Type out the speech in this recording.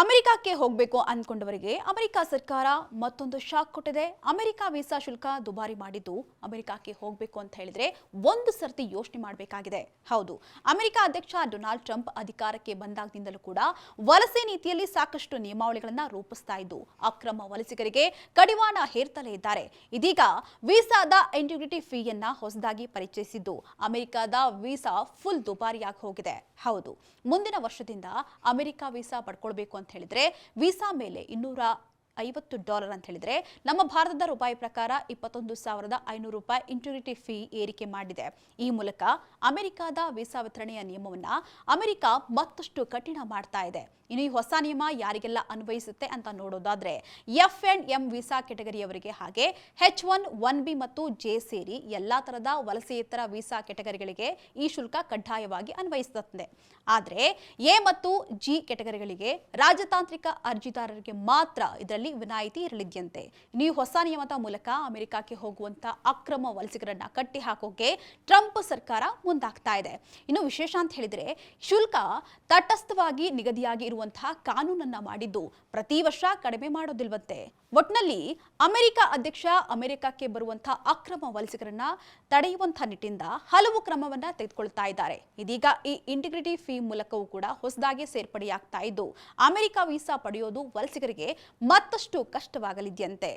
ಅಮೆರಿಕಕ್ಕೆ ಹೋಗಬೇಕು ಅಂದ್ಕೊಂಡವರಿಗೆ ಅಮೆರಿಕ ಸರ್ಕಾರ ಮತ್ತೊಂದು ಶಾಕ್ ಕೊಟ್ಟಿದೆ. ಅಮೆರಿಕ ವೀಸಾ ಶುಲ್ಕ ದುಬಾರಿ ಮಾಡಿದ್ದು ಅಮೆರಿಕಕ್ಕೆ ಹೋಗಬೇಕು ಅಂತ ಹೇಳಿದ್ರೆ ಒಂದು ಸರ್ತಿ ಯೋಚನೆ ಮಾಡಬೇಕಾಗಿದೆ. ಹೌದು, ಅಮೆರಿಕ ಅಧ್ಯಕ್ಷ ಡೊನಾಲ್ಡ್ ಟ್ರಂಪ್ ಅಧಿಕಾರಕ್ಕೆ ಬಂದಾಗಿನಿಂದಲೂ ಕೂಡ ವಲಸೆ ನೀತಿಯಲ್ಲಿ ಸಾಕಷ್ಟು ನಿಯಮಾವಳಿಗಳನ್ನು ರೂಪಿಸ್ತಾ ಇದ್ದು ಅಕ್ರಮ ವಲಸಿಗರಿಗೆ ಕಡಿವಾಣ ಹೇರ್ತಲೇ ಇದ್ದಾರೆ. ಇದೀಗ ವೀಸಾದ ಇಂಟಿಗ್ರಿಟಿ ಫೀಯನ್ನ ಹೊಸದಾಗಿ ಪರಿಚಯಿಸಿದ್ದು ಅಮೆರಿಕದ ವೀಸಾ ಫುಲ್ ದುಬಾರಿಯಾಗಿ ಹೋಗಿದೆ. ಹೌದು, ಮುಂದಿನ ವರ್ಷದಿಂದ ಅಮೆರಿಕ ವೀಸಾ ಪಡ್ಕೊಳ್ಬೇಕು ಅಂತ ಹೇಳಿದ್ರೆ ವೀಸಾ ಮೇಲೆ $250 ಅಂತ ಹೇಳಿದ್ರೆ ನಮ್ಮ ಭಾರತದ ರೂಪಾಯಿ ಪ್ರಕಾರ 21,500 ಇಂಟಿಗ್ರಿಟಿ ಫೀ ಏರಿಕೆ ಮಾಡಿದೆ. ಈ ಮೂಲಕ ಅಮೆರಿಕದ ವೀಸಾ ವಿತರಣೆಯ ನಿಯಮವನ್ನ ಅಮೆರಿಕ ಮತ್ತಷ್ಟು ಕಠಿಣ ಮಾಡ್ತಾ ಇದೆ. ಇನ್ನು ಈ ಹೊಸ ನಿಯಮ ಯಾರಿಗೆಲ್ಲ ಅನ್ವಯಿಸುತ್ತೆ ಅಂತ ನೋಡೋದಾದ್ರೆ F&M ವೀಸಾ ಕೆಟಗರಿಯವರಿಗೆ ಹಾಗೆ H1, 1B ಮತ್ತು J ಸೇರಿ ಎಲ್ಲಾ ತರದ ವಲಸೆಯೇತರ ವೀಸಾ ಕೆಟಗರಿಗಳಿಗೆ ಈ ಶುಲ್ಕ ಕಡ್ಡಾಯವಾಗಿ ಅನ್ವಯಿಸುತ್ತದೆ. ಆದರೆ ಎ ಮತ್ತು ಜಿ ಕೆಟಗರಿಗಳಿಗೆ ರಾಜತಾಂತ್ರಿಕ ಅರ್ಜಿದಾರರಿಗೆ ಮಾತ್ರ ಇದರಲ್ಲಿ ವಿನಾಯಿತಿ ಇರಲಿದೆಯಂತೆ. ನೀವು ಹೊಸ ನಿಯಮದ ಮೂಲಕ ಅಮೆರಿಕಕ್ಕೆ ಹೋಗುವಂತ ಅಕ್ರಮ ವಲಸಿಗರನ್ನ ಕಟ್ಟಿ ಹಾಕೋಕೆ ಟ್ರಂಪ್ ಸರ್ಕಾರ ಮುಂದಾಗ್ತಾ ಇದೆ. ಇನ್ನು ವಿಶೇಷ ಅಂತ ಹೇಳಿದ್ರೆ ಶುಲ್ಕ ತಟಸ್ಥವಾಗಿ ನಿಗದಿಯಾಗಿ ಇರುವಂತಹ ಕಾನೂನನ್ನ ಮಾಡಿದ್ದು ಪ್ರತಿ ವರ್ಷ ಕಡಿಮೆ ಮಾಡೋದಿಲ್ವಂತೆ. ಒಟ್ನಲ್ಲಿ ಅಮೆರಿಕ ಅಧ್ಯಕ್ಷ ಅಮೆರಿಕಕ್ಕೆ ಬರುವಂತಹ ಅಕ್ರಮ ವಲಸಿಗರನ್ನ ತಡೆಯುವಂತಹ ನಿಟ್ಟಿನಿಂದ ಹಲವು ಕ್ರಮವನ್ನ ತೆಗೆದುಕೊಳ್ತಾ ಇದ್ದಾರೆ. ಇದೀಗ ಈ ಇಂಟಿಗ್ರಿಟಿ ಫೀ ಮೂಲಕವೂ ಕೂಡ ಹೊಸದಾಗಿ ಸೇರ್ಪಡೆಯಾಗ್ತಾ ಇದ್ದು ಅಮೆರಿಕ ವೀಸಾ ಪಡೆಯೋದು ವಲಸಿಗರಿಗೆ ಮತ್ತಷ್ಟು ಕಷ್ಟವಾಗಲಿದೆಯಂತೆ.